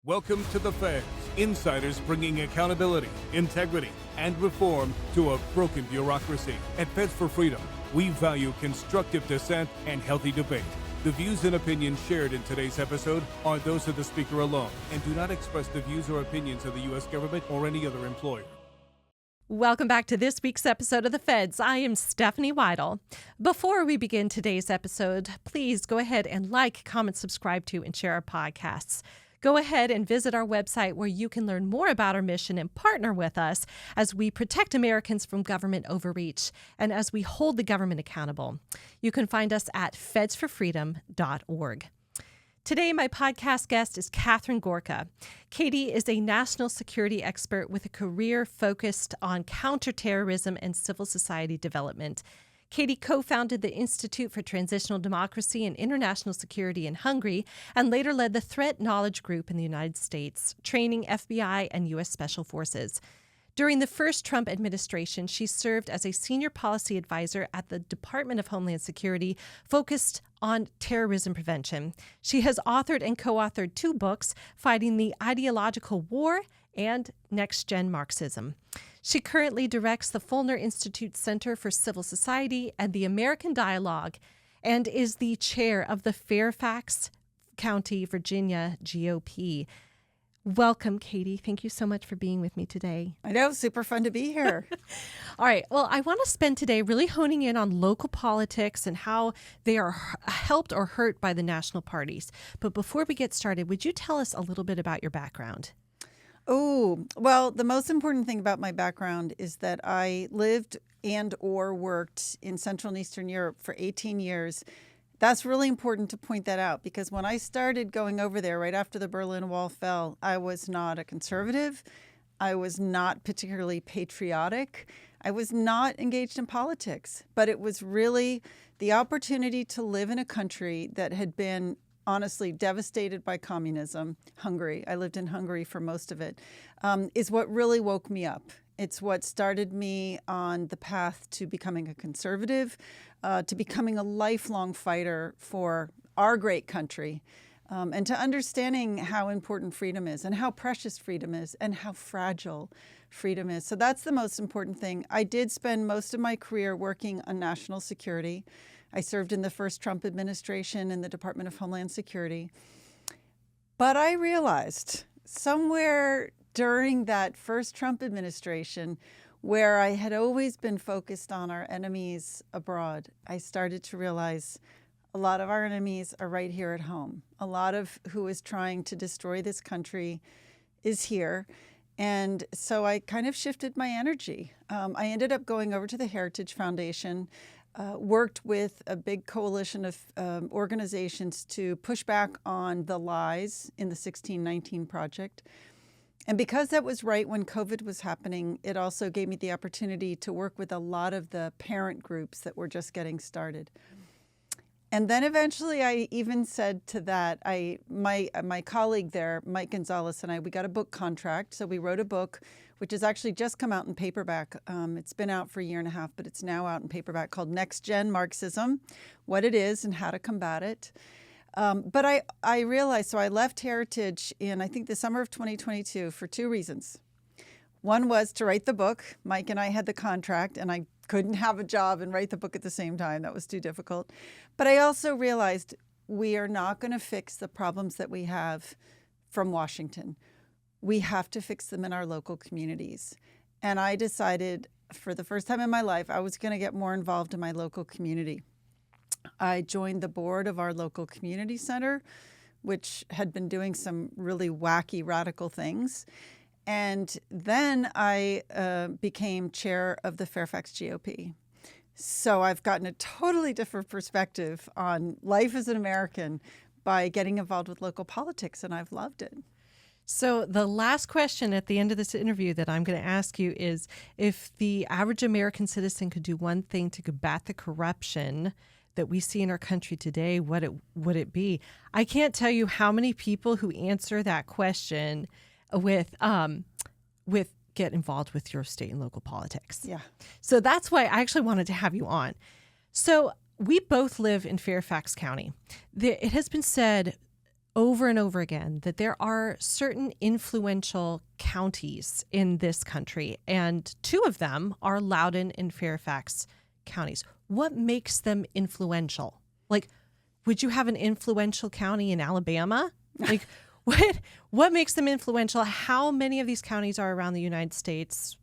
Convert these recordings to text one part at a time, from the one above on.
Welcome to the Feds, insiders bringing accountability, integrity, and reform to a broken bureaucracy. At Feds for Freedom, we value constructive dissent and healthy debate. The views and opinions shared in today's episode are those of the speaker alone and do not express the views or opinions of the U.S. government or any other employer. Welcome back to this week's episode of The Feds. I am Stephanie Weidle. Before we begin today's episode, please go ahead and like, comment, subscribe to, and share our podcasts. Go ahead and visit our website where you can learn more about our mission and partner with us as we protect Americans from government overreach and as we hold the government accountable. You can find us at fedsforfreedom.org. Today, my podcast guest is Katharine Gorka. Katie is a national security expert with a career focused on counterterrorism and civil society development. Katie co-founded the Institute for Transitional Democracy and International Security in Hungary and later led the Threat Knowledge Group in the United States, training FBI and U.S. Special Forces. During the first Trump administration, she served as a senior policy advisor at the Department of Homeland Security focused on terrorism prevention. She has authored and co-authored 2 books, Fighting the Ideological War and Next Gen Marxism. She currently directs the Fulner Institute Center for Civil Society and the American Dialogue and is the chair of the Fairfax County, Virginia GOP. Welcome, Katie. Thank you so much for being with me today. I know, super fun to be here. All right. Well, I want to spend today really honing in on local politics and how they are helped or hurt by the national parties. But before we get started, would you tell us a little bit about your background? Oh, well, the most important thing about my background is that I lived and or worked in Central and Eastern Europe for 18 years. That's really important to point that out because when I started going over there right after the Berlin Wall fell, I was not a conservative. I was not particularly patriotic. I was not engaged in politics, but it was really the opportunity to live in a country that had been honestly devastated by communism. Hungary, I lived in Hungary for most of it, is what really woke me up. It's what started me on the path to becoming a conservative, to becoming a lifelong fighter for our great country, and to understanding how important freedom is and how precious freedom is and how fragile freedom is. So that's the most important thing. I did spend most of my career working on national security. I served in the first Trump administration in the Department of Homeland Security. But I realized somewhere during that first Trump administration, where I had always been focused on our enemies abroad, I started to realize a lot of our enemies are right here at home. A lot of who is trying to destroy this country is here. And so I kind of shifted my energy. I ended up going over to the Heritage Foundation, worked with a big coalition of organizations to push back on the lies in the 1619 Project. And because that was right when COVID was happening, it also gave me the opportunity to work with a lot of the parent groups that were just getting started. And then eventually I even said to that, my colleague there, Mike Gonzalez, and we got a book contract. So we wrote a book, which has actually just come out in paperback. It's been out for a year and a half, but it's now out in paperback called Next Gen Marxism, what it is and how to combat it. But I realized, so I left Heritage in, I think, the summer of 2022 for 2 reasons. One was to write the book. Mike and I had the contract, and I couldn't have a job and write the book at the same time. That was too difficult. But I also realized we are not going to fix the problems that we have from Washington. We have to fix them in our local communities. And I decided for the first time in my life, I was going to get more involved in my local community. I joined the board of our local community center, which had been doing some really wacky, radical things. And then I became chair of the Fairfax GOP. So I've gotten a totally different perspective on life as an American by getting involved with local politics, and I've loved it. So the last question at the end of this interview that I'm going to ask you is, if the average American citizen could do one thing to combat the corruption that we see in our country today, what would it be? I can't tell you how many people who answer that question with get involved with your state and local politics. Yeah. So that's why I actually wanted to have you on. So we both live in Fairfax County. It has been said over and over again that there are certain influential counties in this country, and two of them are Loudoun and Fairfax counties. What makes them influential? Like, would you have an influential county in Alabama? Like, what makes them influential? How many of these counties are around the United States?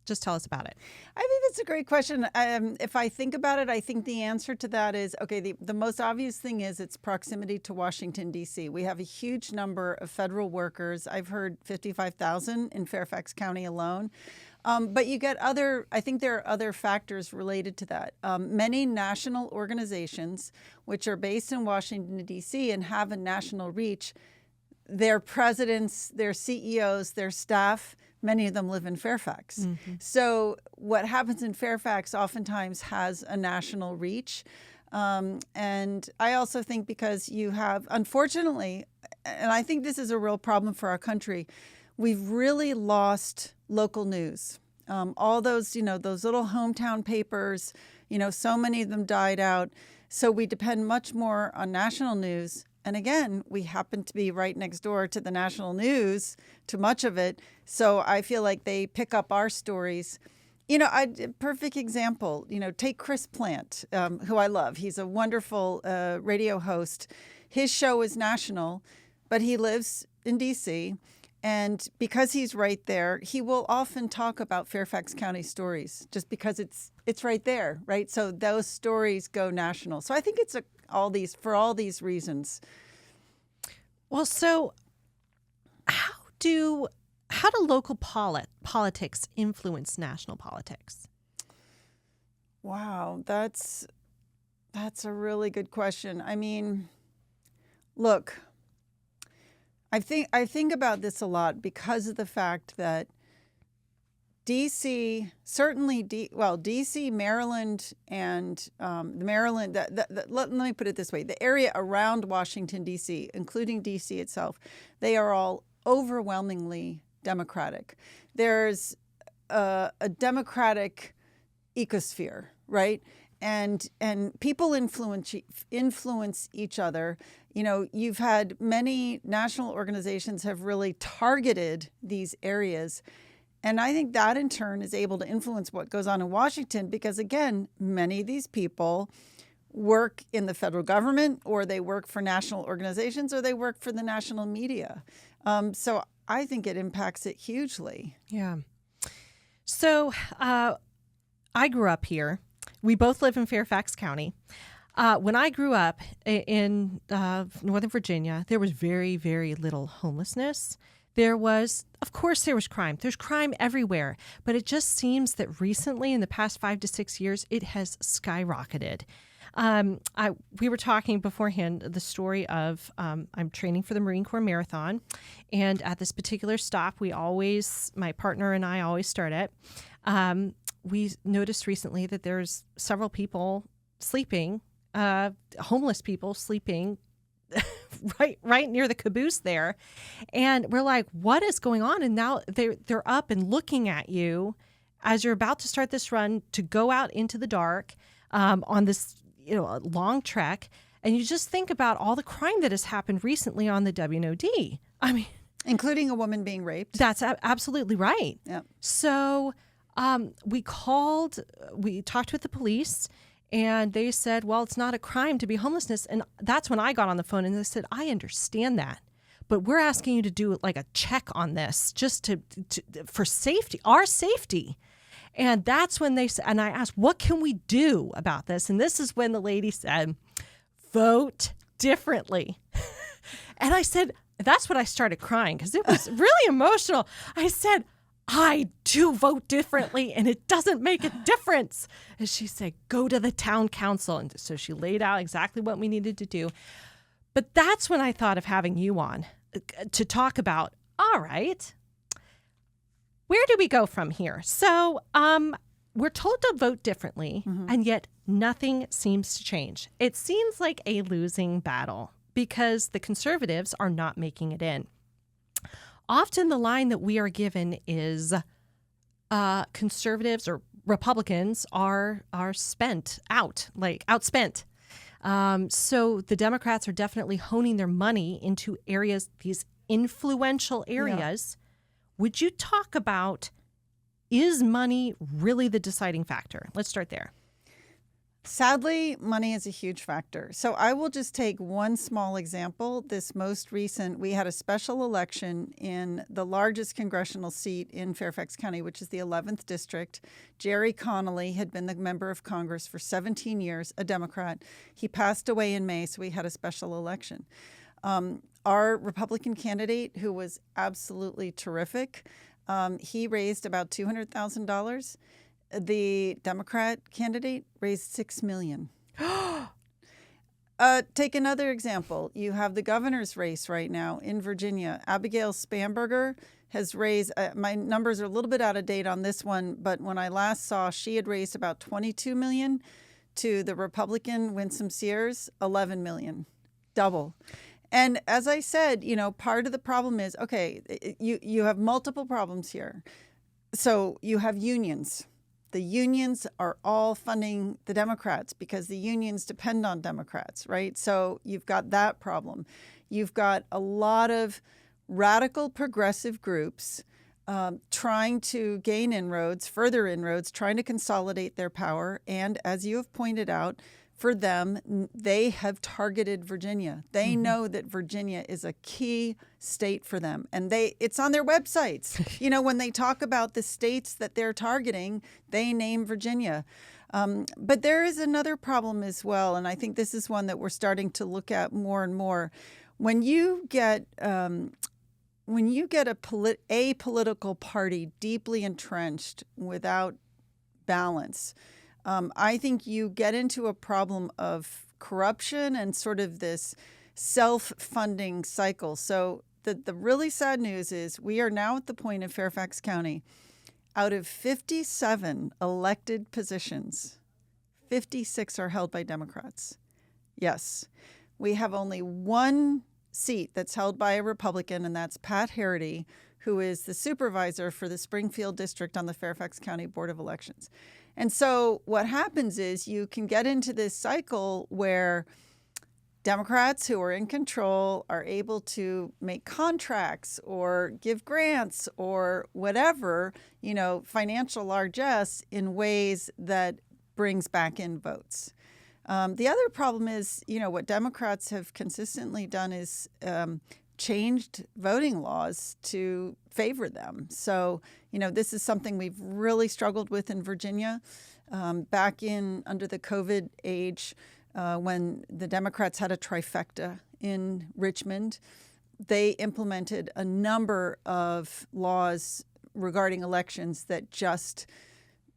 Just tell us about it. I think that's a great question. If I think about it, I think the answer to that is, okay, the most obvious thing is its proximity to Washington, D.C. We have a huge number of federal workers. I've heard 55,000 in Fairfax County alone. But you get I think there are other factors related to that. Many national organizations, which are based in Washington, D.C. and have a national reach, their presidents, their CEOs, their staff, many of them live in Fairfax. Mm-hmm. So what happens in Fairfax oftentimes has a national reach. And I also think because you have, unfortunately, and I think this is a real problem for our country, we've really lost local news. All those, those little hometown papers, so many of them died out. So we depend much more on national news. And again, we happen to be right next door to the national news, to much of it. So I feel like they pick up our stories. Perfect example, take Chris Plant, who I love. He's a wonderful radio host. His show is national, but he lives in D.C., and because he's right there, he will often talk about Fairfax County stories just because it's right there, right? So those stories go national. So I think it's for all these reasons. Well, so how do local politics influence national politics? Wow, that's a really good question. I mean, look, I think about this a lot because of the fact that D.C., certainly D.C., Maryland, and Maryland, let me put it this way. The area around Washington, D.C., including D.C. itself, they are all overwhelmingly Democratic. There's a Democratic ecosphere, right? And people influence each other. You've had many national organizations have really targeted these areas. And I think that in turn is able to influence what goes on in Washington because, again, many of these people work in the federal government or they work for national organizations or they work for the national media. So I think it impacts it hugely. Yeah. So I grew up here. We both live in Fairfax County. When I grew up in Northern Virginia, there was very, very little homelessness. Of course, there was crime. There's crime everywhere. But it just seems that recently, in the past 5 to 6 years, it has skyrocketed. We were talking beforehand the story of I'm training for the Marine Corps Marathon. And at this particular stop, my partner and I always start at. We noticed recently that there's several people sleeping, homeless people sleeping right near the caboose there. And we're like, what is going on? And now they're up and looking at you as you're about to start this run to go out into the dark on this long trek. And you just think about all the crime that has happened recently on the WNOD. I mean, including a woman being raped. That's absolutely right. Yep. So we talked with the police. And they said, well, it's not a crime to be homelessness. And that's when I got on the phone and they said, I understand that. But we're asking you to do like a check on this just for safety, our safety. And that's when they said, and I asked, what can we do about this? And this is when the lady said, vote differently. And I said, that's when I started crying because it was really emotional. I said, I do vote differently, and it doesn't make a difference. And she said, go to the town council. And so she laid out exactly what we needed to do. But that's when I thought of having you on to talk about, all right, where do we go from here? So we're told to vote differently, and yet nothing seems to change. It seems like a losing battle because the conservatives are not making it in. Often the line that we are given is conservatives or Republicans are outspent. So the Democrats are definitely honing their money into areas, these influential areas. Would you talk about, is money really the deciding factor? Let's start there. Sadly, money is a huge factor. So I will just take one small example. This most recent, we had a special election in the largest congressional seat in Fairfax County, which is the 11th district. Jerry Connolly had been the member of Congress for 17 years, a Democrat. He passed away in May, so we had a special election. Our Republican candidate, who was absolutely terrific, he raised about $200,000. The Democrat candidate raised $6 million. Take another example. You have the governor's race right now in Virginia. Abigail Spanberger has raised, my numbers are a little bit out of date on this one, but when I last saw, she had raised about $22 million. To the Republican Winsome Sears, $11 million, double. And as I said, part of the problem is, okay, you have multiple problems here. So you have unions. The unions are all funding the Democrats because the unions depend on Democrats, right? So you've got that problem. You've got a lot of radical progressive groups trying to gain inroads, further inroads, trying to consolidate their power. And as you have pointed out, for them, they have targeted Virginia. They know that Virginia is a key state for them. And it's on their websites. When they talk about the states that they're targeting, they name Virginia. But there is another problem as well. And I think this is one that we're starting to look at more and more. When you get a political party deeply entrenched without balance, I think you get into a problem of corruption and sort of this self-funding cycle. So the really sad news is we are now at the point in Fairfax County, out of 57 elected positions, 56 are held by Democrats. Yes, we have only one seat that's held by a Republican, and that's Pat Harity, who is the supervisor for the Springfield district on the Fairfax County Board of Elections. And so what happens is you can get into this cycle where Democrats who are in control are able to make contracts or give grants or whatever, financial largesse in ways that brings back in votes. The other problem is, what Democrats have consistently done is changed voting laws to favor them. So, this is something we've really struggled with in Virginia. Back under the COVID age, when the Democrats had a trifecta in Richmond, they implemented a number of laws regarding elections that just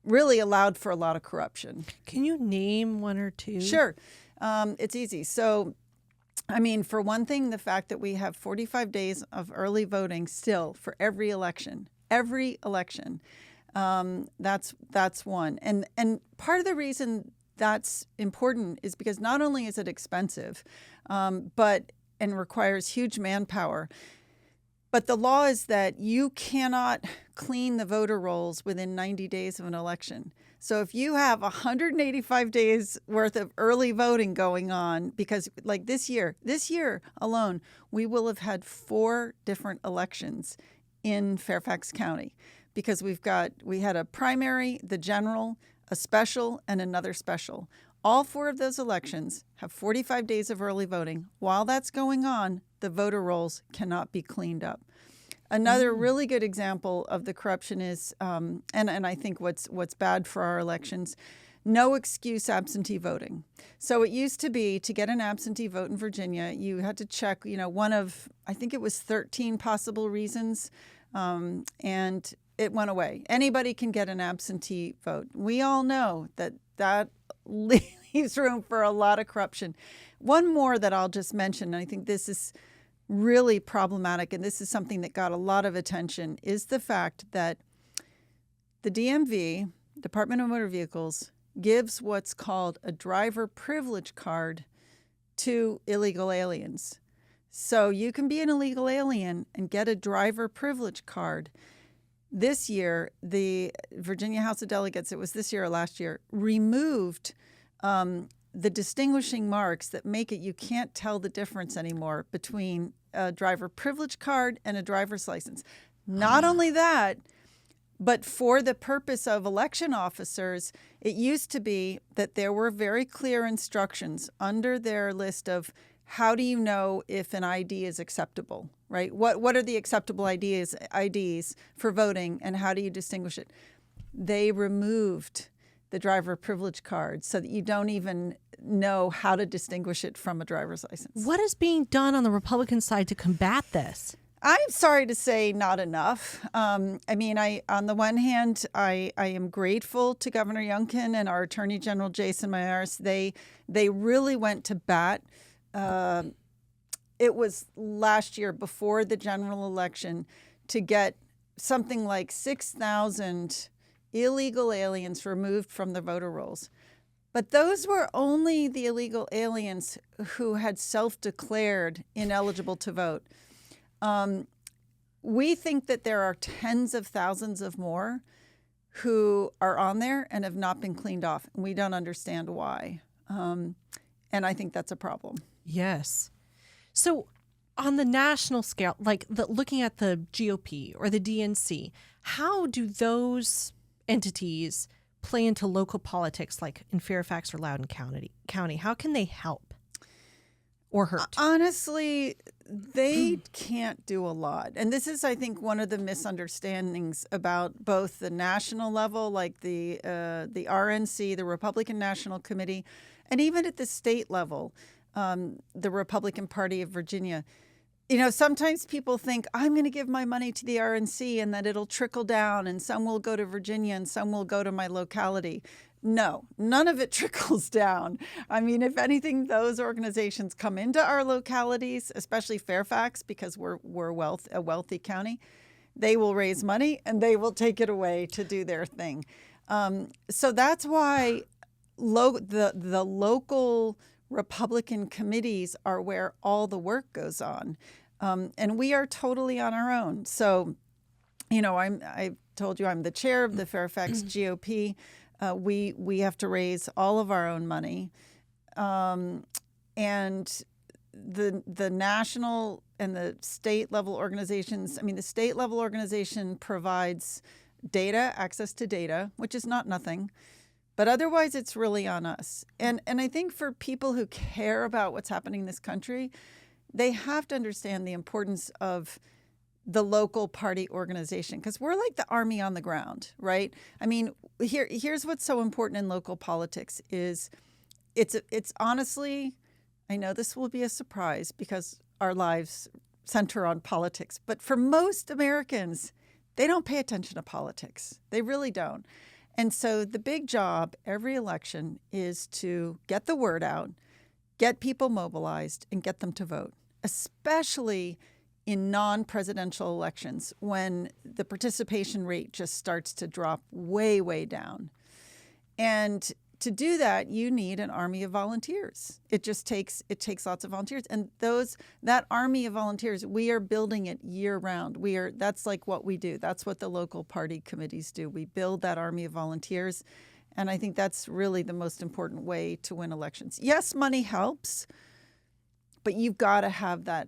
really allowed for a lot of corruption. Can you name one or two? Sure. It's easy. So, for one thing, the fact that we have 45 days of early voting still for every election, that's one. And part of the reason that's important is because not only is it expensive, but requires huge manpower, but the law is that you cannot clean the voter rolls within 90 days of an election. So if you have 185 days worth of early voting going on, because like this year alone, we will have had 4 different elections in Fairfax County because we had a primary, the general, a special, and another special. All 4 of those elections have 45 days of early voting. While that's going on, the voter rolls cannot be cleaned up. Another really good example of the corruption is, and I think what's bad for our elections, no excuse absentee voting. So it used to be to get an absentee vote in Virginia, you had to check, one of, I think it was 13 possible reasons, and it went away. Anybody can get an absentee vote. We all know that leaves room for a lot of corruption. One more that I'll just mention, and I think this is really problematic, and this is something that got a lot of attention, is the fact that the DMV, Department of Motor Vehicles, gives what's called a driver privilege card to illegal aliens. So you can be an illegal alien and get a driver privilege card. This year, the Virginia House of Delegates, it was this year or last year, removed the distinguishing marks that make it, you can't tell the difference anymore between a driver privilege card and a driver's license. Not only that, but for the purpose of election officers, it used to be that there were very clear instructions under their list of how do you know if an ID is acceptable, right? What are the acceptable IDs for voting, and how do you distinguish it? They removed the driver privilege card so that you don't even know how to distinguish it from a driver's license. What is being done on the Republican side to combat this? I'm sorry to say not enough. On the one hand, I am grateful to Governor Youngkin and our Attorney General Jason Myers. They really went to bat. It was last year before the general election to get something like 6,000 illegal aliens removed from the voter rolls. But those were only the illegal aliens who had self-declared ineligible to vote. We think that there are tens of thousands of more who are on there and have not been cleaned off. And we don't understand why. And I think that's a problem. Yes. So on the national scale, like looking at the GOP or the DNC, how do those entities play into local politics, like in Fairfax or Loudoun County? How can they help or hurt? Honestly, they can't do a lot. And this is, I think, one of the misunderstandings about both the national level, like the RNC, the Republican National Committee, and even at the state level, the Republican Party of Virginia. You know, sometimes people think, I'm going to give my money to the RNC and that it'll trickle down and some will go to Virginia and some will go to my locality. No, none of it trickles down. I mean, if anything, those organizations come into our localities, especially Fairfax, because we're a wealthy county. They will raise money and they will take it away to do their thing. So that's why the local Republican committees are where all the work goes on. And we are totally on our own. So, you know, I told you I'm the chair of the Fairfax GOP. We have to raise all of our own money. And the national and the state level organizations, I mean, the state level organization provides data, access to data, which is not nothing. But otherwise, it's really on us. And I think for people who care about what's happening in this country, they have to understand the importance of the local party organization, because we're like the army on the ground, right? I mean, here's what's so important in local politics is it's honestly, I know this will be a surprise because our lives center on politics, but for most Americans, they don't pay attention to politics. They really don't. And so the big job every election is to get the word out, get people mobilized, and get them to vote, especially in non-presidential elections when the participation rate just starts to drop way, way down. And to do that, you need an army of volunteers. It takes lots of volunteers. And that army of volunteers, we are building it year round. That's like what we do. That's what the local party committees do. We build that army of volunteers. And I think that's really the most important way to win elections. Yes, money helps, but you've got to have that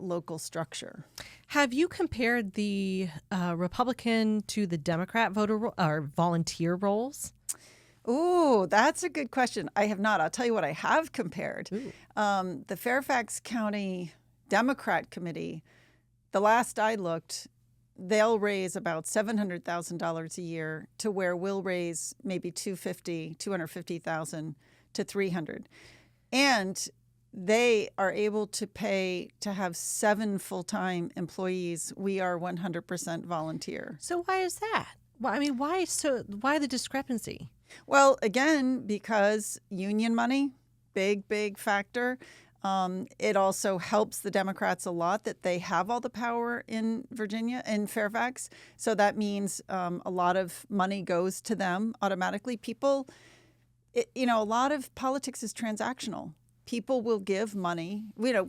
local structure. Have you compared the Republican to the Democrat volunteer roles? Oh, that's a good question. I have not. I'll tell you what I have compared. The Fairfax County Democrat Committee, the last I looked, they'll raise about $700,000 a year to where we'll raise maybe $250,000 to $300,000. And they are able to pay to have 7 full-time employees. We are 100% volunteer. So why is that? Well, I mean, why the discrepancy? Well, again, because union money, big factor. It also helps the Democrats a lot that they have all the power in Virginia, in Fairfax. So that means a lot of money goes to them automatically. People, a lot of politics is transactional. People will give money,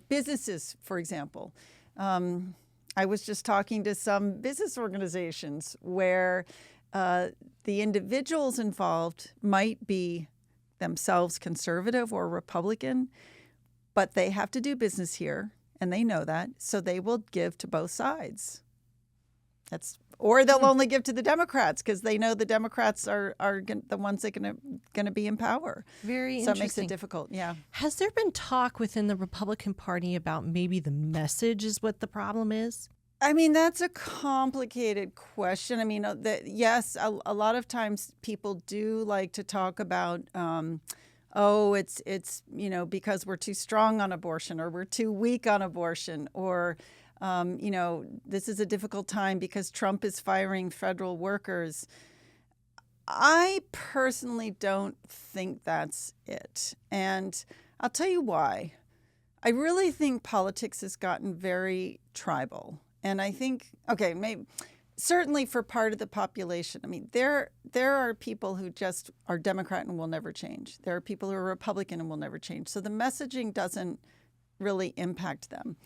businesses, for example. I was just talking to some business organizations where the individuals involved might be themselves conservative or Republican, but they have to do business here, and they know that, so they will give to both sides. Or they'll only give to the Democrats because they know the Democrats are the ones that are going to be in power. Very so interesting. It makes it difficult, yeah. Has there been talk within the Republican Party about maybe the message is what the problem is? I mean, that's a complicated question. I mean, yes, a lot of times people do like to talk about, it's because we're too strong on abortion, or we're too weak on abortion, or this is a difficult time because Trump is firing federal workers. I personally don't think that's it. And I'll tell you why. I really think politics has gotten very tribal. And I think, maybe certainly for part of the population, I mean, there are people who just are Democrat and will never change. There are people who are Republican and will never change. So the messaging doesn't really impact them.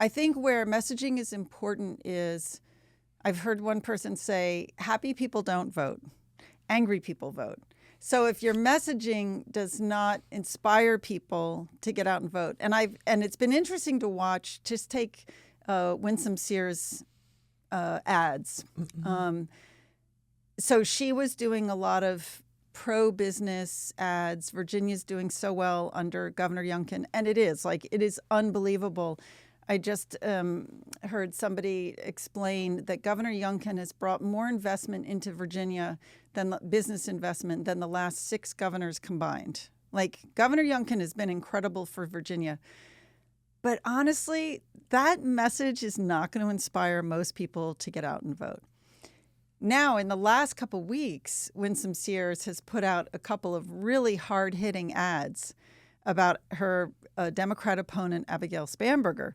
I think where messaging is important is, I've heard one person say, happy people don't vote, angry people vote. So if your messaging does not inspire people to get out and vote, and it's been interesting to watch, just take Winsome Sears ads. Mm-hmm. So she was doing a lot of pro-business ads. Virginia's doing so well under Governor Youngkin, and it is unbelievable. I just heard somebody explain that Governor Youngkin has brought more investment into Virginia business investment than the last 6 governors combined. Like, Governor Youngkin has been incredible for Virginia. But honestly, that message is not going to inspire most people to get out and vote. Now, in the last couple weeks, Winsome Sears has put out a couple of really hard-hitting ads about her Democrat opponent, Abigail Spanberger.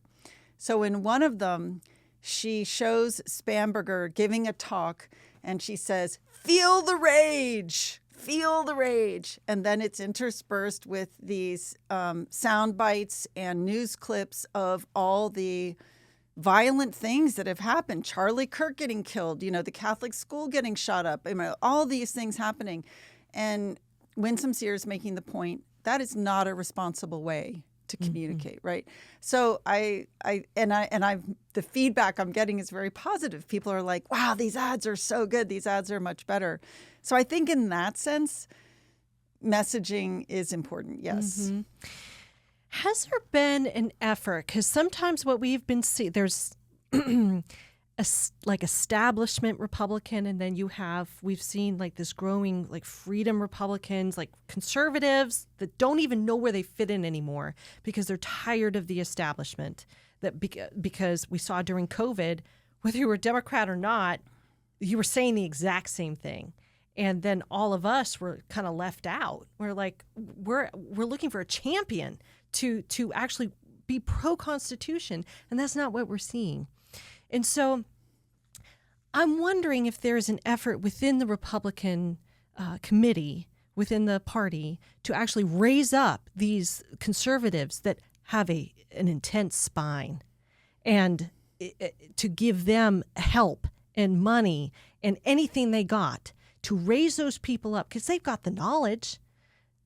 So in one of them, she shows Spanberger giving a talk, and she says, "Feel the rage. Feel the rage." And then it's interspersed with these sound bites and news clips of all the violent things that have happened. Charlie Kirk getting killed, the Catholic school getting shot up, all these things happening. And Winsome Sears making the point, that is not a responsible way to communicate, right? So the feedback I'm getting is very positive. People are like, wow, these ads are so good. These ads are much better. So I think in that sense, messaging is important, yes. Mm-hmm. Has there been an effort? Because sometimes what we've been seeing, there's establishment Republican, and then we've seen like this growing like freedom Republicans, like conservatives that don't even know where they fit in anymore because they're tired of the establishment. Because we saw during COVID, whether you were a Democrat or not, you were saying the exact same thing. And then all of us were kind of left out. We're like, we're looking for a champion to actually be pro-Constitution, and that's not what we're seeing. And so I'm wondering if there is an effort within the Republican committee, within the party, to actually raise up these conservatives that have an intense spine, and to give them help and money and anything they got to raise those people up, because they've got the knowledge.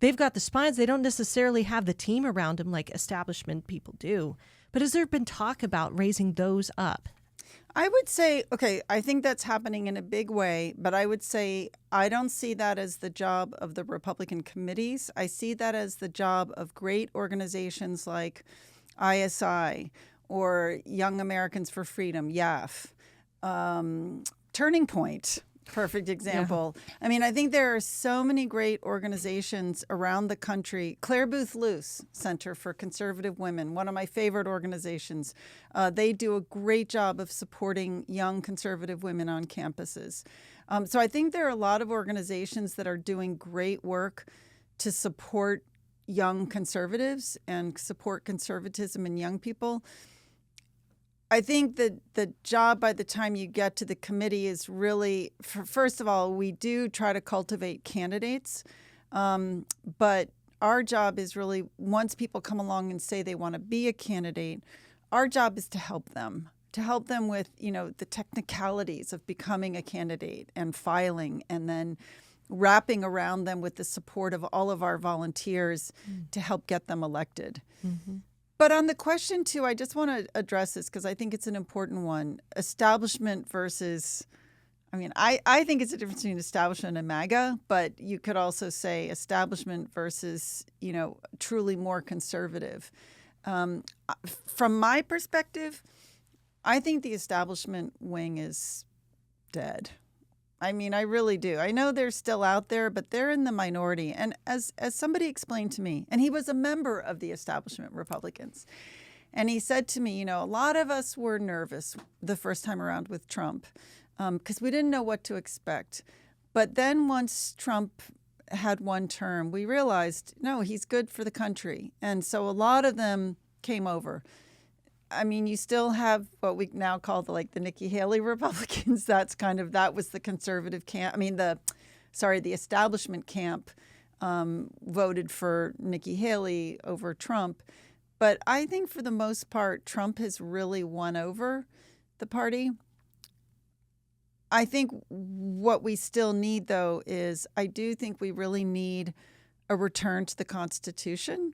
They've got the spines. They don't necessarily have the team around them like establishment people do. But has there been talk about raising those up? I would say, I think that's happening in a big way, but I would say I don't see that as the job of the Republican committees. I see that as the job of great organizations like ISI or Young Americans for Freedom, YAF, Turning Point. Perfect example. Yeah. I mean, I think there are so many great organizations around the country. Claire Booth Luce Center for Conservative Women, one of my favorite organizations. They do a great job of supporting young conservative women on campuses. So I think there are a lot of organizations that are doing great work to support young conservatives and support conservatism in young people. I think that the job by the time you get to the committee is really, first of all, we do try to cultivate candidates, but our job is really, once people come along and say they want to be a candidate, our job is to help them with, the technicalities of becoming a candidate and filing, and then wrapping around them with the support of all of our volunteers to help get them elected. Mm-hmm. But on the question, too, I just want to address this because I think it's an important one. Establishment versus, I think it's a difference between establishment and MAGA, but you could also say establishment versus, truly more conservative. From my perspective, I think the establishment wing is dead. I really do. I know they're still out there, but they're in the minority. And as somebody explained to me, and he was a member of the establishment Republicans, and he said to me, a lot of us were nervous the first time around with Trump because we didn't know what to expect. But then once Trump had one term, we realized, no, he's good for the country. And so a lot of them came over. You still have what we now call the Nikki Haley Republicans. That was the conservative camp. The establishment camp voted for Nikki Haley over Trump. But I think for the most part, Trump has really won over the party. I think what we still need, though, is I do think we really need a return to the Constitution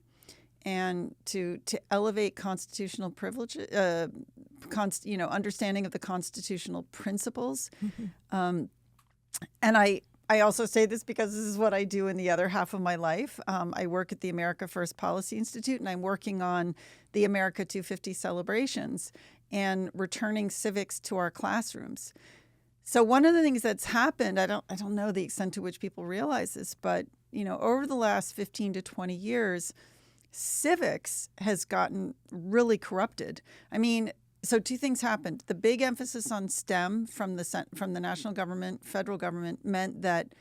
and to elevate constitutional privilege, understanding of the constitutional principles. Mm-hmm. And I also say this because this is what I do in the other half of my life. I work at the America First Policy Institute, and I'm working on the America 250 celebrations and returning civics to our classrooms. So one of the things that's happened, I don't know the extent to which people realize this, but over the last 15 to 20 years, civics has gotten really corrupted. So two things happened. The big emphasis on STEM from the national government, federal government, meant that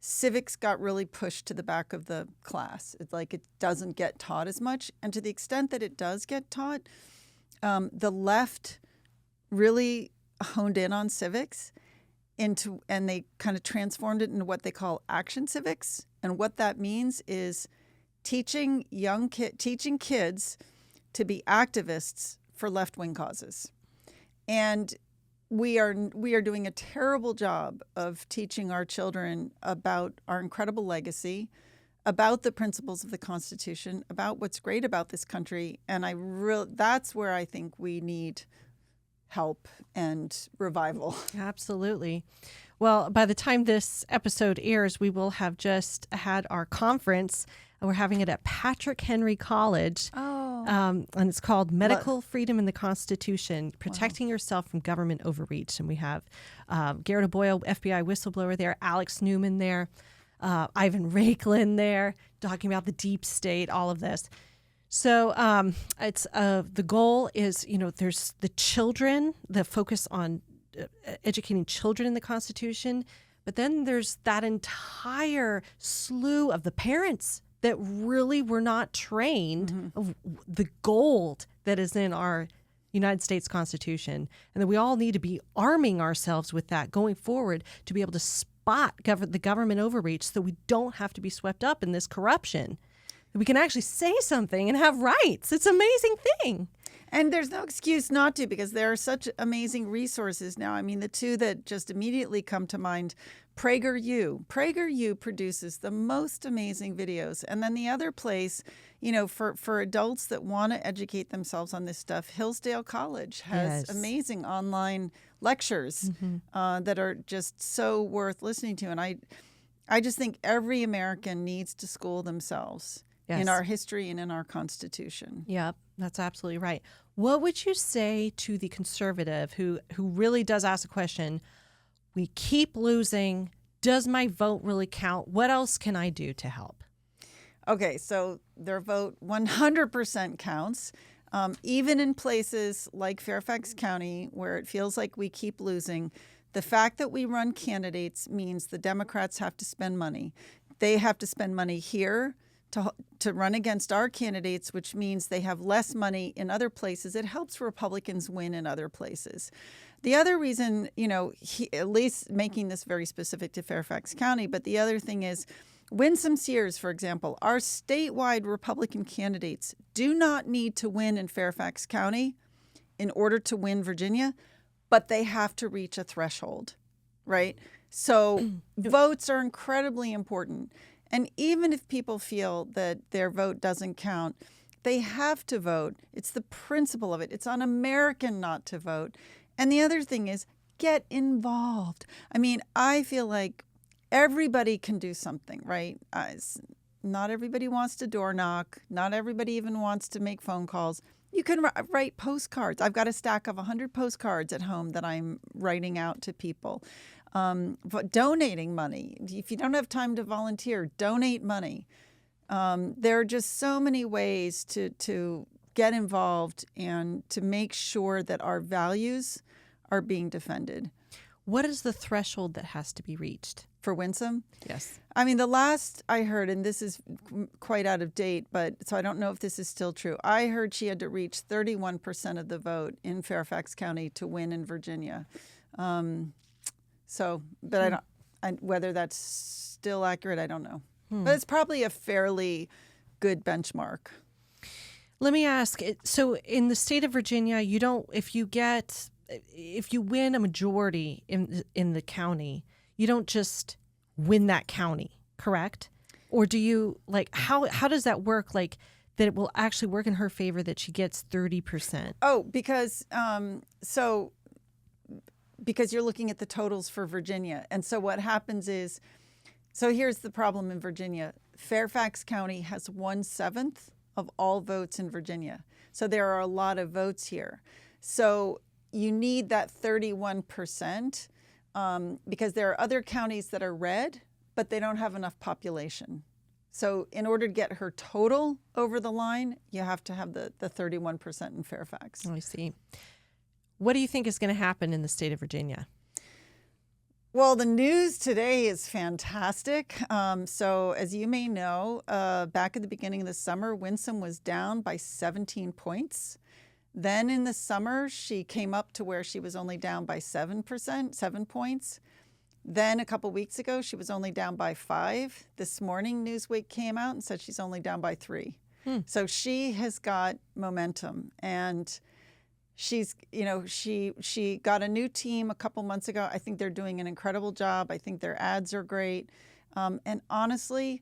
civics got really pushed to the back of the class. It's like it doesn't get taught as much. And to the extent that it does get taught, the left really honed in on civics and they kind of transformed it into what they call action civics. And what that means is teaching kids to be activists for left-wing causes. And we are doing a terrible job of teaching our children about our incredible legacy, about the principles of the Constitution, about what's great about this country. And that's where I think we need help and revival. Absolutely. Well, by the time this episode airs, we will have just had our conference. We're having it at Patrick Henry College. Oh. And it's called Medical Freedom in the Constitution, Protecting Yourself from Government Overreach. And we have Garrett Boyle, FBI whistleblower there, Alex Newman there, Ivan Raiklin there, talking about the deep state, all of this. So it's the goal is, there's the children, the focus on educating children in the Constitution, but then there's that entire slew of the parents that really were not trained of the gold that is in our United States Constitution, and that we all need to be arming ourselves with that going forward to be able to spot the government overreach so we don't have to be swept up in this corruption. We can actually say something and have rights. It's an amazing thing. And there's no excuse not to, because there are such amazing resources now. The two that just immediately come to mind, PragerU. PragerU produces the most amazing videos. And then the other place, for adults that want to educate themselves on this stuff, Hillsdale College has amazing online lectures that are just so worth listening to. And I just think every American needs to school themselves in our history and in our Constitution. Yep, that's absolutely right. What would you say to the conservative who really does ask the question, we keep losing, does my vote really count? What else can I do to help? Okay, so their vote 100% counts. Even in places like Fairfax County, where it feels like we keep losing, the fact that we run candidates means the Democrats have to spend money. They have to spend money here to run against our candidates, which means they have less money in other places. It helps Republicans win in other places. The other reason, at least making this very specific to Fairfax County, but the other thing is Winsome Sears, for example, our statewide Republican candidates do not need to win in Fairfax County in order to win Virginia, but they have to reach a threshold, right? So votes are incredibly important. And even if people feel that their vote doesn't count, they have to vote. It's the principle of it. It's un-American not to vote. And the other thing is get involved. I mean, I feel like everybody can do something, right? Not everybody wants to door knock. Not everybody even wants to make phone calls. You can write postcards. I've got a stack of 100 postcards at home that I'm writing out to people. But donating money. If you don't have time to volunteer, donate money. There are just so many ways to get involved and to make sure that our values are being defended. What is the threshold that has to be reached? For Winsome? Yes. I mean, the last I heard, and this is quite out of date, but so I don't know if this is still true. I heard she had to reach 31% of the vote in Fairfax County to win in Virginia. But whether that's still accurate, I don't know. But it's probably a fairly good benchmark. Let me ask. So in the state of Virginia, you don't. If you win a majority in the county, you don't just win that county, correct? Or do you how does that work? Like that it will actually work in her favor that she gets 30%. Oh, because because you're looking at the totals for Virginia, and so what happens is. So here's the problem in Virginia. Fairfax County has 1/7 of all votes in Virginia. So there are a lot of votes here. So you need that 31% because there are other counties that are red, but they don't have enough population. So in order to get her total over the line, you have to have the 31% in Fairfax. Oh, I see. What do you think is going to happen in the state of Virginia? Well, the news today is fantastic. So as you may know, back at the beginning of the summer, Winsome was down by 17 points. Then in the summer, she came up to where she was only down by 7 points. Then a couple weeks ago, she was only down by 5. This morning, Newsweek came out and said she's only down by 3. So she has got momentum, and she's, she got a new team a couple months ago. I think they're doing an incredible job. I think their ads are great. And honestly,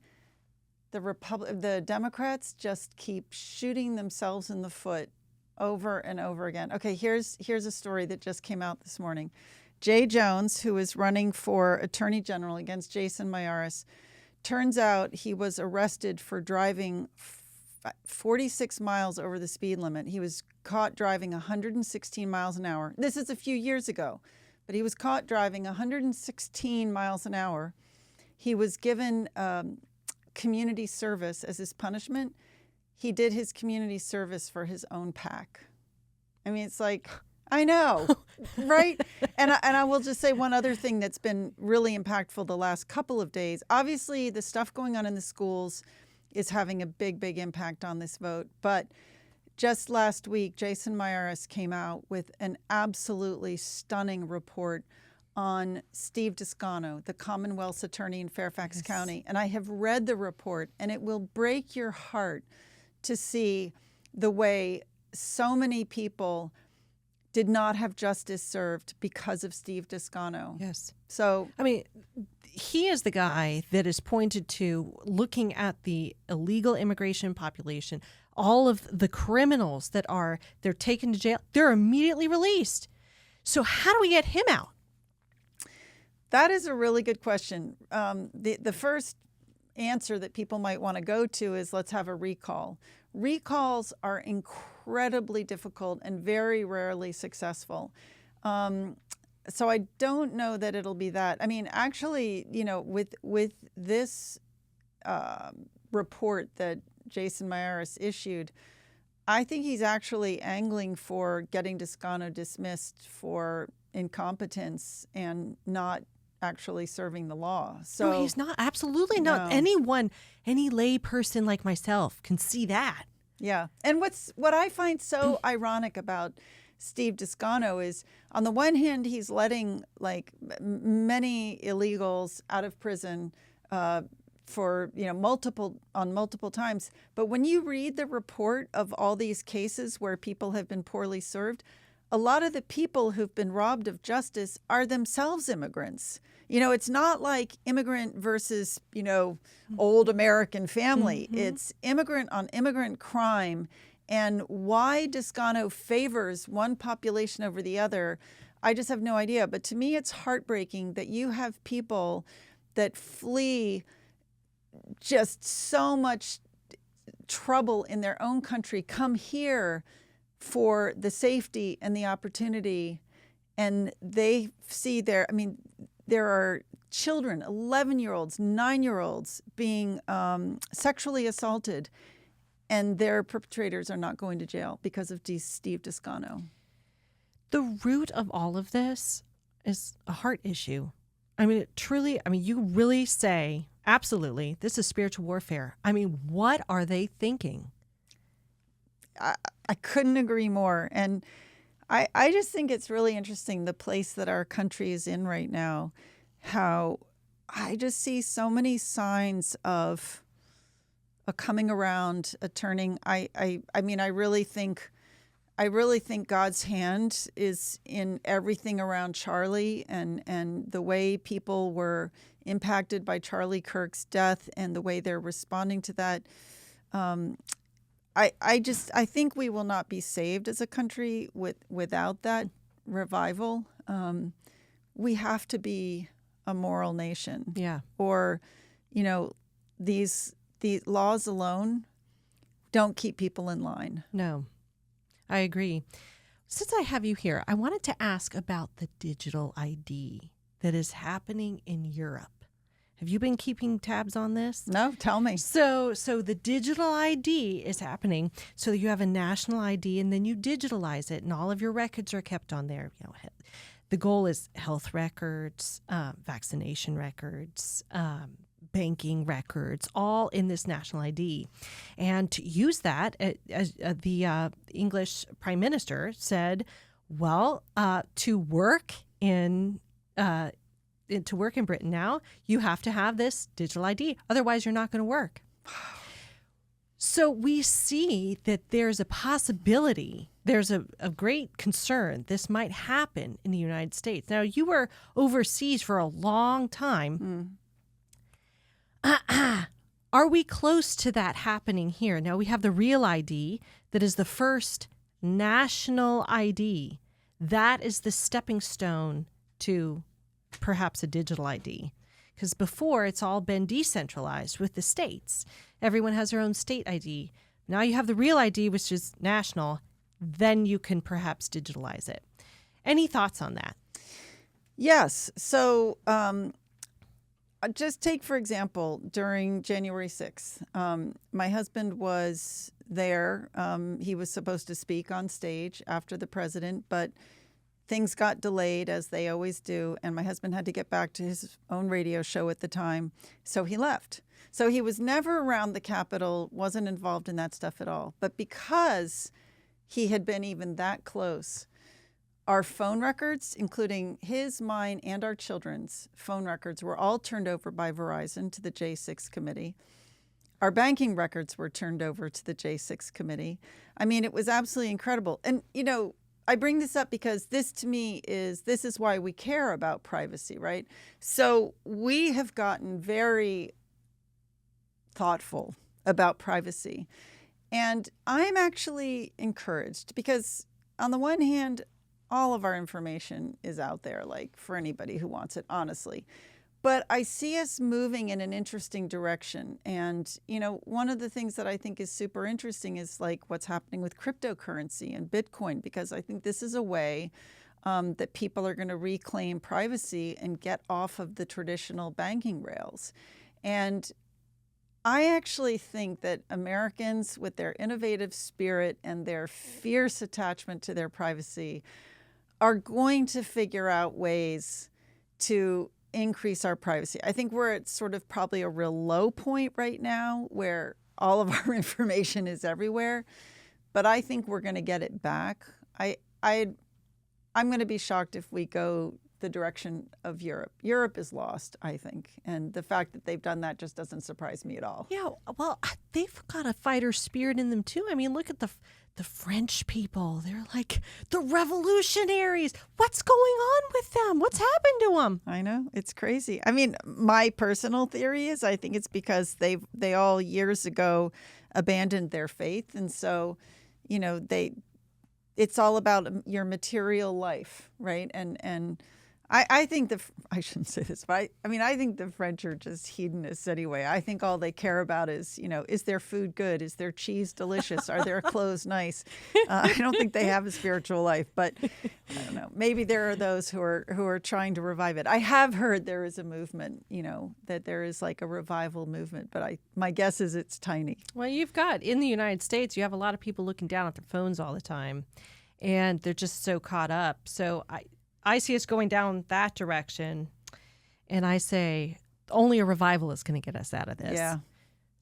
the Democrats just keep shooting themselves in the foot over and over again. Okay, here's a story that just came out this morning. Jay Jones, who is running for Attorney General against Jason Miyares, turns out he was arrested for driving 46 miles over the speed limit. He was caught driving 116 miles an hour. This is a few years ago, but he was caught driving 116 miles an hour. He was given community service as his punishment. He did his community service for his own PAC. I mean, it's like, I know, right? And I will just say one other thing that's been really impactful the last couple of days. Obviously, the stuff going on in the schools is having a big, big impact on this vote. But just last week, Jason Miyares came out with an absolutely stunning report on Steve Descano, the Commonwealth's attorney in Fairfax County. And I have read the report, and it will break your heart to see the way so many people did not have justice served because of Steve Descano. Yes. So, I mean, he is the guy that is pointed to looking at the illegal immigration population, all of the criminals that they're taken to jail, they're immediately released. So how do we get him out? that is a really good question. The first answer that people might want to go to is let's have a recall. Recalls are incredibly difficult and very rarely successful. So I don't know that it'll be that. I mean, actually, you know, with this report that Jason Miyares issued, I think he's actually angling for getting Descano dismissed for incompetence and not actually serving the law. So no, he's not. Absolutely not. No. Any lay person like myself can see that. Yeah. And what I find so ironic about Steve Descano is, on the one hand, he's letting like many illegals out of prison for multiple times. But when you read the report of all these cases where people have been poorly served, a lot of the people who've been robbed of justice are themselves immigrants. It's not like immigrant versus, old American family. Mm-hmm. It's immigrant on immigrant crime. And why Descano favors one population over the other, I just have no idea. But to me, it's heartbreaking that you have people that flee just so much trouble in their own country, come here for the safety and the opportunity, and they see there are children, 11-year-olds, 9-year-olds being sexually assaulted, and their perpetrators are not going to jail because of Steve Descano. The root of all of this is a heart issue. You really say, absolutely, this is spiritual warfare. What are they thinking? I couldn't agree more. And I just think it's really interesting, the place that our country is in right now, how I just see so many signs of a coming around, a turning. I really think God's hand is in everything around Charlie and the way people were impacted by Charlie Kirk's death and the way they're responding to that. I think we will not be saved as a country without that revival. We have to be a moral nation. Yeah. Or, these laws alone don't keep people in line. No, I agree. Since I have you here, I wanted to ask about the digital ID that is happening in Europe. Have you been keeping tabs on this? No, tell me. So the digital ID is happening. So you have a national ID and then you digitalize it and all of your records are kept on there. The goal is health records, vaccination records, banking records, all in this national ID. And to use that, the English Prime Minister said, to work in Britain now, you have to have this digital ID. Otherwise, you're not going to work. So we see that there's a possibility, there's a great concern this might happen in the United States. Now, you were overseas for a long time. Are we close to that happening here? Now, we have the Real ID that is the first national ID. That is the stepping stone to perhaps a digital ID. Because before, it's all been decentralized with the states. Everyone has their own state ID. Now you have the Real ID, which is national. Then you can perhaps digitalize it. Any thoughts on that? Yes. So just take, for example, during January 6th, my husband was there. He was supposed to speak on stage after the president, but things got delayed, as they always do, and my husband had to get back to his own radio show at the time, so he left. So he was never around the Capitol, wasn't involved in that stuff at all. But because he had been even that close, our phone records, including his, mine, and our children's phone records, were all turned over by Verizon to the J6 committee. Our banking records were turned over to the J6 committee. It was absolutely incredible. And, I bring this up because this to me is why we care about privacy, right? So we have gotten very thoughtful about privacy. And I'm actually encouraged because on the one hand, all of our information is out there, like for anybody who wants it, honestly. But I see us moving in an interesting direction. And, one of the things that I think is super interesting is like what's happening with cryptocurrency and Bitcoin, because I think this is a way that people are going to reclaim privacy and get off of the traditional banking rails. And I actually think that Americans, with their innovative spirit and their fierce attachment to their privacy, are going to figure out ways to increase our privacy. I think we're at sort of probably a real low point right now where all of our information is everywhere, but I think we're going to get it back. I'm going to be shocked if we go the direction of Europe. Europe is lost, I think. And the fact that they've done that just doesn't surprise me at all. Yeah, well, they've got a fighter spirit in them too. I mean, look at the French people. They're like the revolutionaries. What's going on with them? What's happened to them? I know. It's crazy. I mean, my personal theory is I think it's because they all years ago abandoned their faith. And so, it's all about your material life, right? And I think I shouldn't say this, but I think the French are just hedonists anyway. I think all they care about is, is their food good? Is their cheese delicious? Are their clothes nice? I don't think they have a spiritual life, but I don't know. Maybe there are those who are trying to revive it. I have heard there is a movement, that there is like a revival movement, but my guess is it's tiny. Well, you've got in the United States, you have a lot of people looking down at their phones all the time, and they're just so caught up. So I see us going down that direction, and I say only a revival is going to get us out of this. Yeah.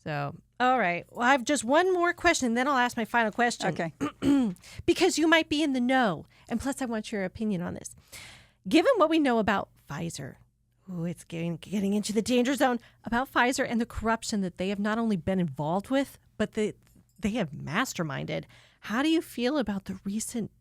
So, all right. Well, I have just one more question, and then I'll ask my final question. Okay. Because you might be in the know, and plus I want your opinion on this. Given what we know about Pfizer, it's getting into the danger zone, about Pfizer and the corruption that they have not only been involved with, but they have masterminded. How do you feel about the recent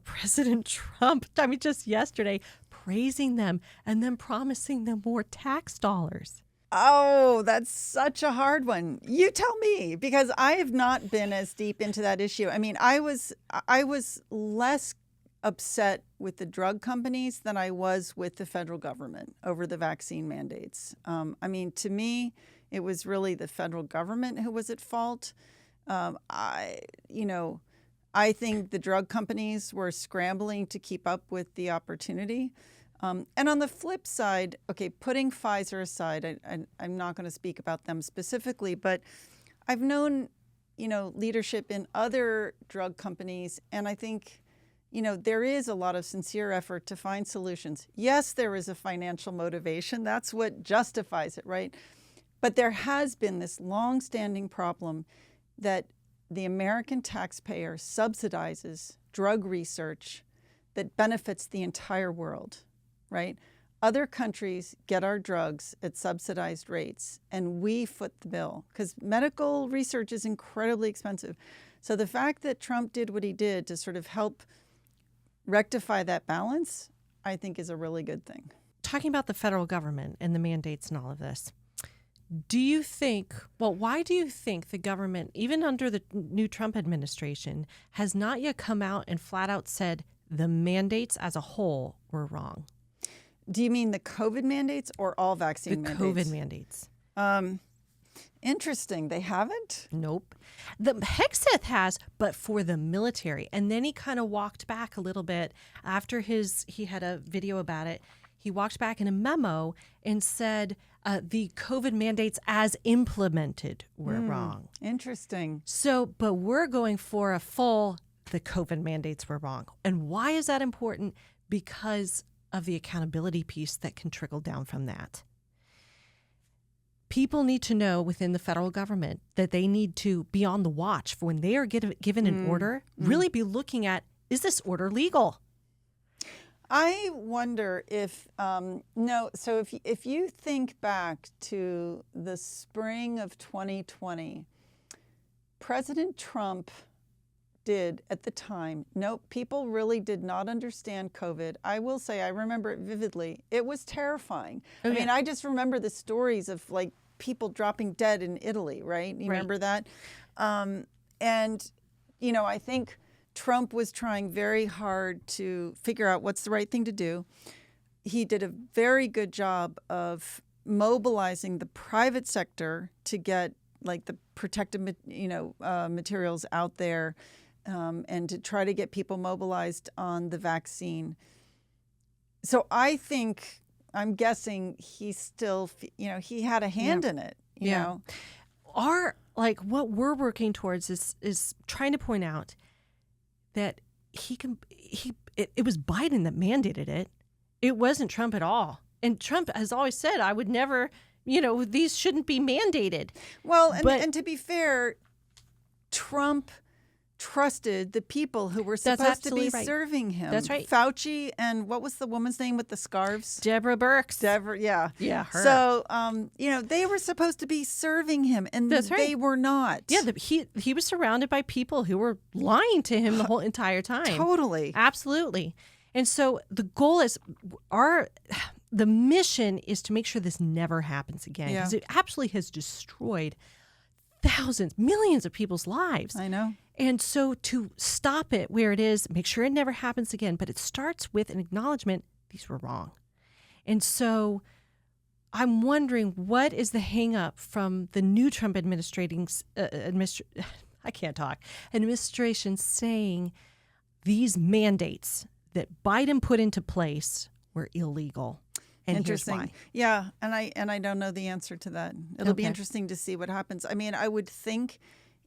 President Trump, just yesterday, praising them and then promising them more tax dollars? Oh, that's such a hard one. You tell me, because I have not been as deep into that issue. I mean, I was less upset with the drug companies than I was with the federal government over the vaccine mandates. To me, it was really the federal government who was at fault. I think the drug companies were scrambling to keep up with the opportunity. And on the flip side, okay, putting Pfizer aside, I'm not going to speak about them specifically, but I've known, leadership in other drug companies, and I think, there is a lot of sincere effort to find solutions. Yes, there is a financial motivation. That's what justifies it, right? But there has been this long-standing problem that the American taxpayer subsidizes drug research that benefits the entire world, right? Other countries get our drugs at subsidized rates, and we foot the bill because medical research is incredibly expensive. So the fact that Trump did what he did to sort of help rectify that balance, I think is a really good thing. Talking about the federal government and the mandates and all of this, why do you think the government, even under the new Trump administration, has not yet come out and flat out said the mandates as a whole were wrong? Do you mean the COVID mandates or all vaccine mandates? The COVID mandates. Interesting. They haven't? Nope. The Hegseth has, but for the military. And then he kind of walked back a little bit after he had a video about it. He walked back in a memo and said the COVID mandates as implemented were wrong. Interesting. So, but we're going for the COVID mandates were wrong. And why is that important? Because of the accountability piece that can trickle down from that. People need to know within the federal government that they need to be on the watch for when they are given an order, really be looking at, is this order legal? I wonder if, so if you think back to the spring of 2020, President Trump did at the time, people really did not understand COVID. I will say, I remember it vividly. It was terrifying. Oh, yeah. I mean, I just remember the stories of like people dropping dead in Italy, right? You remember that? And, I think Trump was trying very hard to figure out what's the right thing to do. He did a very good job of mobilizing the private sector to get like the protective, materials out there, and to try to get people mobilized on the vaccine. So I'm guessing he still, he had a hand in it. You know. What we're working towards is trying to point out that it was Biden that mandated it. It wasn't Trump at all. And Trump has always said, I would never, these shouldn't be mandated. Well, and to be fair, Trump trusted the people who were That's supposed to be absolutely right. serving him. That's right. Fauci and what was the woman's name with the scarves? Deborah Birx. Yeah. Yeah, her. So, they were supposed to be serving him, and That's right. they were not. Yeah, he was surrounded by people who were lying to him the whole entire time. Totally. Absolutely. And so the goal is the mission is to make sure this never happens again, because it absolutely has destroyed thousands, millions of people's lives. I know. And so to stop it where it is, make sure it never happens again. But it starts with an acknowledgement these were wrong. And so I'm wondering, what is the hang up from the new Trump administration saying these mandates that Biden put into place were illegal? And Interesting. Here's why. Yeah, and I don't know the answer to that. It'll be interesting to see what happens. I mean, I would think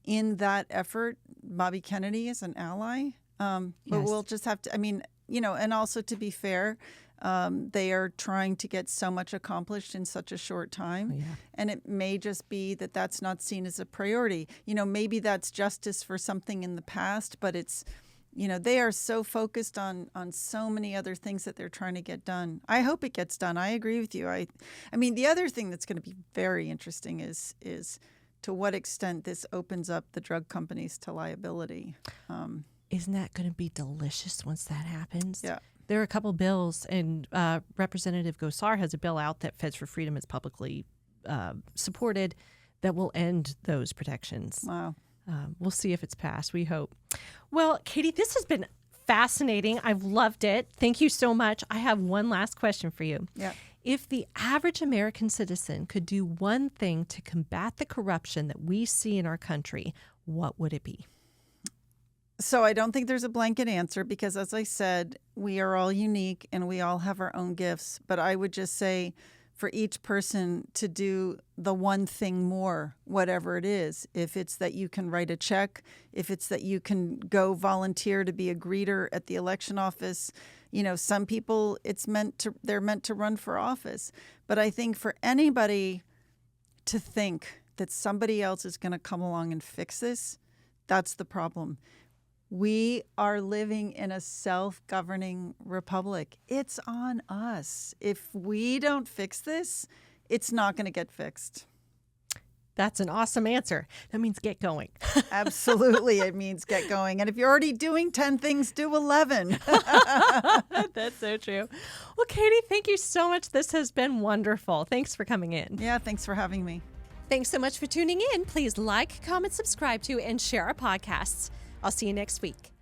in that effort, Bobby Kennedy is an ally. But we'll just have to, and also to be fair, they are trying to get so much accomplished in such a short time. Yeah. And it may just be that that's not seen as a priority. Maybe that's justice for something in the past, but it's, they are so focused on so many other things that they're trying to get done. I hope it gets done. I agree with you. I mean, the other thing that's going to be very interesting is to what extent this opens up the drug companies to liability. Isn't that going to be delicious once that happens? Yeah. There are a couple bills, and Representative Gosar has a bill out that Feds for Freedom has publicly supported that will end those protections. Wow. We'll see if it's passed. We hope. Well, Katie, this has been fascinating. I've loved it. Thank you so much. I have one last question for you. Yeah. If the average American citizen could do one thing to combat the corruption that we see in our country, what would it be? So I don't think there's a blanket answer because, as I said, we are all unique and we all have our own gifts. But I would just say for each person to do the one thing more, whatever it is. If it's that you can write a check, if it's that you can go volunteer to be a greeter at the election office. Some people they're meant to run for office. But I think for anybody to think that somebody else is going to come along and fix this, that's the problem. We are living in a self-governing republic. It's on us. If we don't fix this, it's not going to get fixed. That's an awesome answer. That means get going. Absolutely, it means get going. And if you're already doing 10 things, do 11. That's so true. Well, Katie, thank you so much. This has been wonderful. Thanks for coming in. Yeah, thanks for having me. Thanks so much for tuning in. Please like, comment, subscribe to, and share our podcasts. I'll see you next week.